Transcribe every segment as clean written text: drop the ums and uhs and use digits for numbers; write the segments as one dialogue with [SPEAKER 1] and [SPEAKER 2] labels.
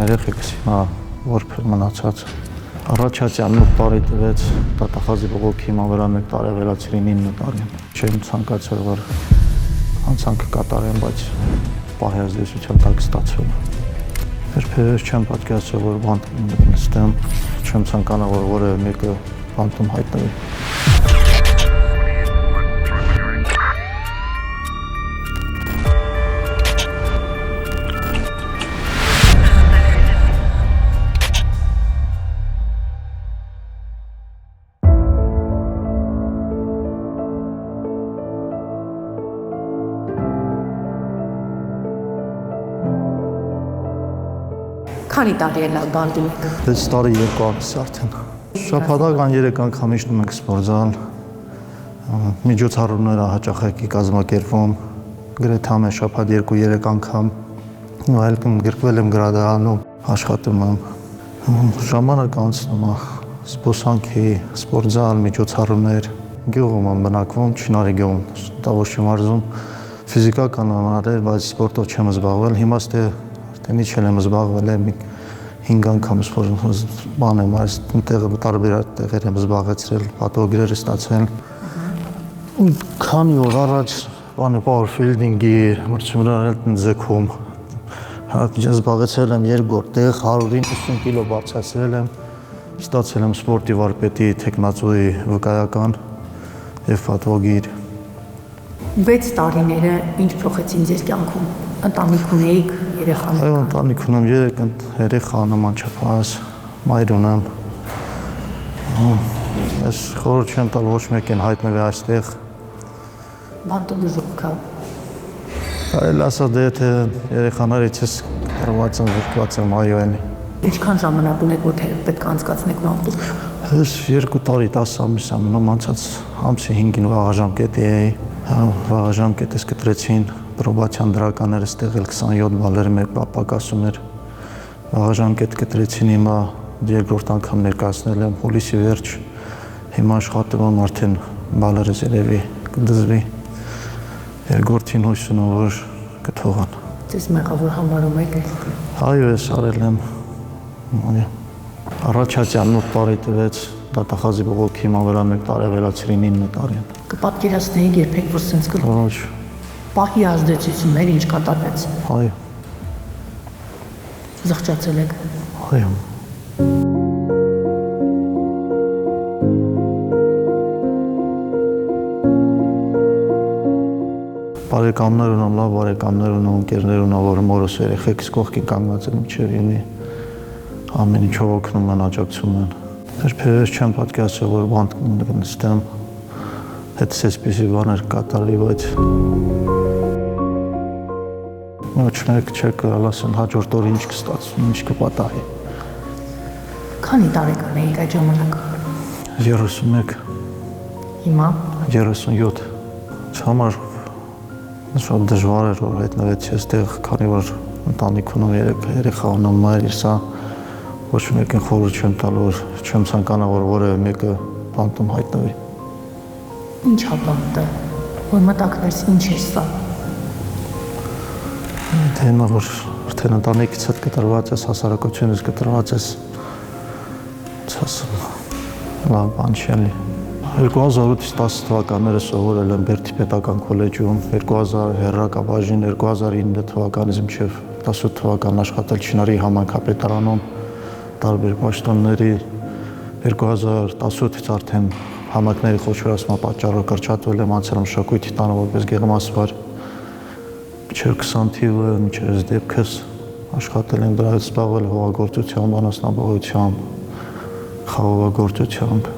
[SPEAKER 1] Երեխեքս հիմա որբեր մնացած առաջացյան 8 տարի տվեց դատախազի բողոքի հիմա վրա 1 տարի վերացրին 9 տարի չեմ ցանկացել որ անցանքը կատարեմ բայց պահի ազդեցության տակ ստացվել երբևէ չեմ պատկերացրել որ բան նստեմ չեմ ցանկանա որ որևէ մեկը բանտում հայտնվի
[SPEAKER 2] Քանի տարի է նա բանտում եք։
[SPEAKER 1] 6 տարի 2 ամիս արդեն։ Շաբաթական 3 անգամ իջնում ենք սպորտզալ։ Միջոցառումները հաճախակի կազմակերպվում։ Գրեթե ամեն շաբաթ 2-3 անգամ այլ գրկվել եմ գրադարանում, աշխատում եմ։ Ժամանակ անցնում է զբոսանքի, սպորտզալ, միջոցառումներ։ Գյուղում եմ բնակվում, Չինարի գյուղում, Տավուշի մարզում։ Ֆիզիկական անհարել, բայց սպորտով չեմ զբաղվել։ Հիմա արդեն իջել եմ զբաղվել եմ 5 անգամ բան եմ այս տեղը տարբեր տեղեր եմ զբաղեցրել, պատվոգիրեր ստացել։ Քանի օր առաջ բանը powerfielding-ի մրցումներ ձգում զբաղեցրել եմ 2 տեղ 190 կիլո բարձրացրել եմ, ստացել եմ սպորտի վարպետի տեխնացուի վկայական եւ պատվոգիր։
[SPEAKER 2] 6 տարիները ինչ փոխեցին ձեր կյանքում։ Ընտանիք ունեիք, երեխաներ։
[SPEAKER 1] Այո, ընտանիք ունեմ 3 երեխա նմանչափահաս, մայր ունեմ։ Ես խորհուրդ չեմ տալ ոչ մեկին հայտնվի այստեղ։
[SPEAKER 2] Բանտում զուգա։
[SPEAKER 1] Այլ ասա դե թե երեխաներիցս կարողացան զրկված եմ այո էլի։
[SPEAKER 2] Ինչքան ժամանակ ունեք որ պետք է անցկացնեք բանտում։
[SPEAKER 1] Ես 2 տարի 10 ամիս եմ նմանցած ամսի 5-ին վաղաժամկետ էի։ Վաղաժամկետս կտրեցին պրոբացիան դրականները ստեղել 27 բալեր մեր պակասում էր վաղաժամկետ կտրեցին հիմա երկրորդ անգամ ներկայացնել եմ հուլիսի վերջ հիմա աշխատում եմ արդեն բալերս երևի կդզվի երկրորդին հույս ունեմ որ կթողան
[SPEAKER 2] Ձեզ մեղավոր համարում եք
[SPEAKER 1] այո ես արել եմ առաջացյան 8 տարի տվեց դատախազի բողոքի հիմա վրա 1 տարի վերացրին 9 տարի
[SPEAKER 2] կպատկերացնեիք երբեք որ սենց
[SPEAKER 1] ոչ
[SPEAKER 2] Պահի ազդեցություններ ինչ կատարվեց։
[SPEAKER 1] Այո։
[SPEAKER 2] Զղջացել եք։
[SPEAKER 1] Այո։ Բարեկամներ ունեմ, լավ բարեկամներ ունեմ, ընկերներ ունեմ, որ մորս երեխեքս կողքին կանգնած են մինչև ինի ամեն ինչով օգնում են, աջակցում են։ Երբևէ չեմ պատկերացրել, որ բան նստեմ, հետս այսպիսի բաներ կատարվի, բայց ոչ մեկ չէ կարալ ասեն հաջորդ օր ինչ կստացվում, ինչ կպատահի։
[SPEAKER 2] Քանի տարեկան էիք այդ ժամանակ։
[SPEAKER 1] 31։
[SPEAKER 2] Հիմա
[SPEAKER 1] 37։ Համար շատ դժվար էր որ հայտնվեցի այստեղ, քանի որ ընտանիք ունեմ, երեխա ունեմ, մայր սա ոչ մեկին խորհուրդ չեմ տալ որ չեմ ցանկանա որ որևէ մեկը բանտում հայտնվի։
[SPEAKER 2] Ինչ է բանտը, որ մտակներս ինչ է սա։
[SPEAKER 1] Թե նա որ արդեն ընտանիքից հետ կտրված ես, հասարակությունից կտրված ես, ասում լավ բան չի էլի։ 2008-10 թվականները սովորել եմ Բերդի պետական քոլեջում, 2000 հեռակաբաժին, 2009 թվականից մինչև 18 թվական աշխատել Չինարի համայնքապետարանում, տարբեր պաշտոնների, 2018-ից արդեն համայնքների խոշորացման պատճառով կրճատվել եմ, անցել եմ մշակույթի տանը որպես գեղամասվար, մինչև 20 թիվը, մինչև այս դեպքս աշխատել եմ դրանից զբաղվել հողագործությամբ, անասնապահությամբ, խաղողագործությամբ։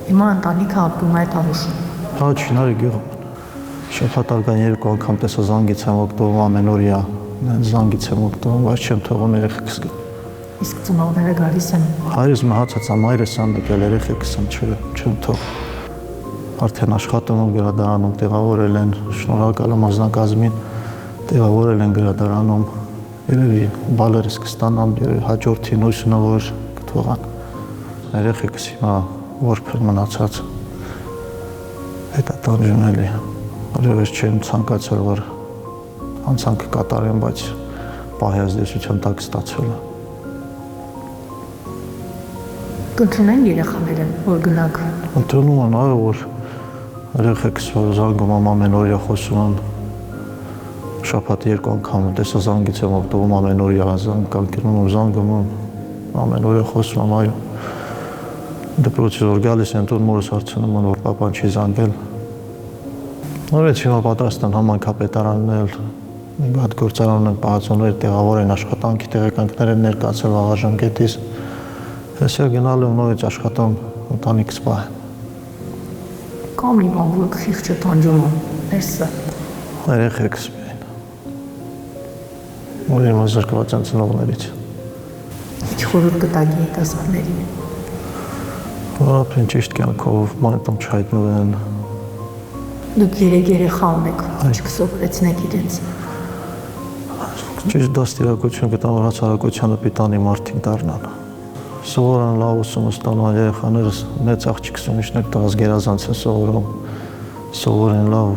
[SPEAKER 2] Հիմա ընտանիքը ապրում է Տավուշում։
[SPEAKER 1] Հա, Չինարի գյուղում։ Շաբաթական 2 անգամ տեսա զանգից եմ օգտվում ամենօրյա, զանգից եմ օգտվում, բայց չեմ թողում երեխեքս գա։
[SPEAKER 2] Իսկ ծնողները գալիս են։
[SPEAKER 1] Հայրս մահացած է, մայրս անդեկել, երեխեքս եմ չեմ թող։ Արդեն աշխատում եմ գրադարանում, տեղավորել են, շնորհակալ եմ անձնակազմին, տեղավորել են գրադարանում, երևի բալերս կստանամ, հաջորդին հույս ունեմ որ կթողան։ Երեխեքս հիմա որբեր մնացած հետատանջում էլի, որևէ չեմ ցանկացել որ անցանքը կատարեմ, բայց պահեազդեցության տակ ստացվել է։
[SPEAKER 2] Կընտրունեն երեխաները, որ գնաք։
[SPEAKER 1] Ընտրանում են, այո, որ երեխեք զանգում եմ ամեն օրյա խոսում են, շաբաթի 2 անգամ տեսա զանգից եմ օգտվում ամեն օրյա զանգ անկերնում եմ զանգում եմ, ամեն օրյա խոսում եմ, այո։ Դպրոցից որ գալիս են տուն մորս հարցնում են, որ պապան չի զանգել։ Նորից հիմա պատրաստ են համայնքապետարանն էլ, մի հատ գործարան են պահածոներ տեղավոր են աշխատանքի տեղեկանքներ են ներկայացել վաղ ժամկետից։ Ես էլ գնալու եմ նորից աշխատամ ընտանիքս պահեմ։
[SPEAKER 2] Կա մի բան, որ խիղճը տանջում է, ներսը։
[SPEAKER 1] Երեխեքս միայն։ Որ իմ զրկված են ծնողներից։
[SPEAKER 2] Ինչ խորհուրդ կտաք երիտասարդներին։
[SPEAKER 1] Որ ապրեն ճիշտ կյանքով, մանտում չհայտնվեն։
[SPEAKER 2] Դուք երեխա ունեք, ինչ կսովորեցնեք իրենց։
[SPEAKER 1] Ճիշտ դաստիարակություն կտամ, որ հասարակությանը պիտանի մարդիկ դառնան։ Սովորան լավ ուսում ստանան երեխաներս, մեծ աղջիկ սունիշներ տղաս գերազանց են սովորում, սովորեն լավ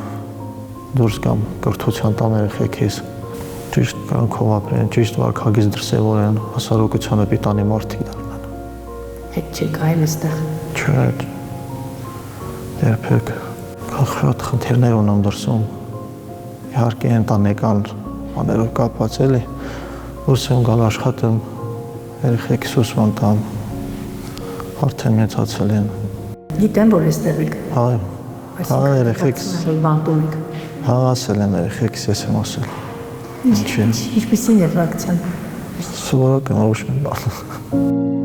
[SPEAKER 1] դուրս կամ կրթության տան երեխեքիս, ճիշտ կյանքով ապրեն, ճիշտ վարքագիծ դրսևորեն, հասարակությանը պիտանի մարդիկ դառնան։
[SPEAKER 2] Հետ չեք այլ այստեղ։
[SPEAKER 1] Չէ, երբեք, շատ խնդիրներ ունեմ դրսում, իհարկե ընտանեկան բաներով կապված էլի, դուրս եմ գալ աշխատեմ, երեխեքս ուսման տամ, արդեն մեծացել են։
[SPEAKER 2] Գիտեմ, որ այստեղ եք։
[SPEAKER 1] Այո, երեխեքս,
[SPEAKER 2] բանտում եք։
[SPEAKER 1] ասել եմ երեխեքս, ես եմ ասել։
[SPEAKER 2] Ինչպիսին է ռեակցիան։
[SPEAKER 1] Սովորական ոչ մի բան։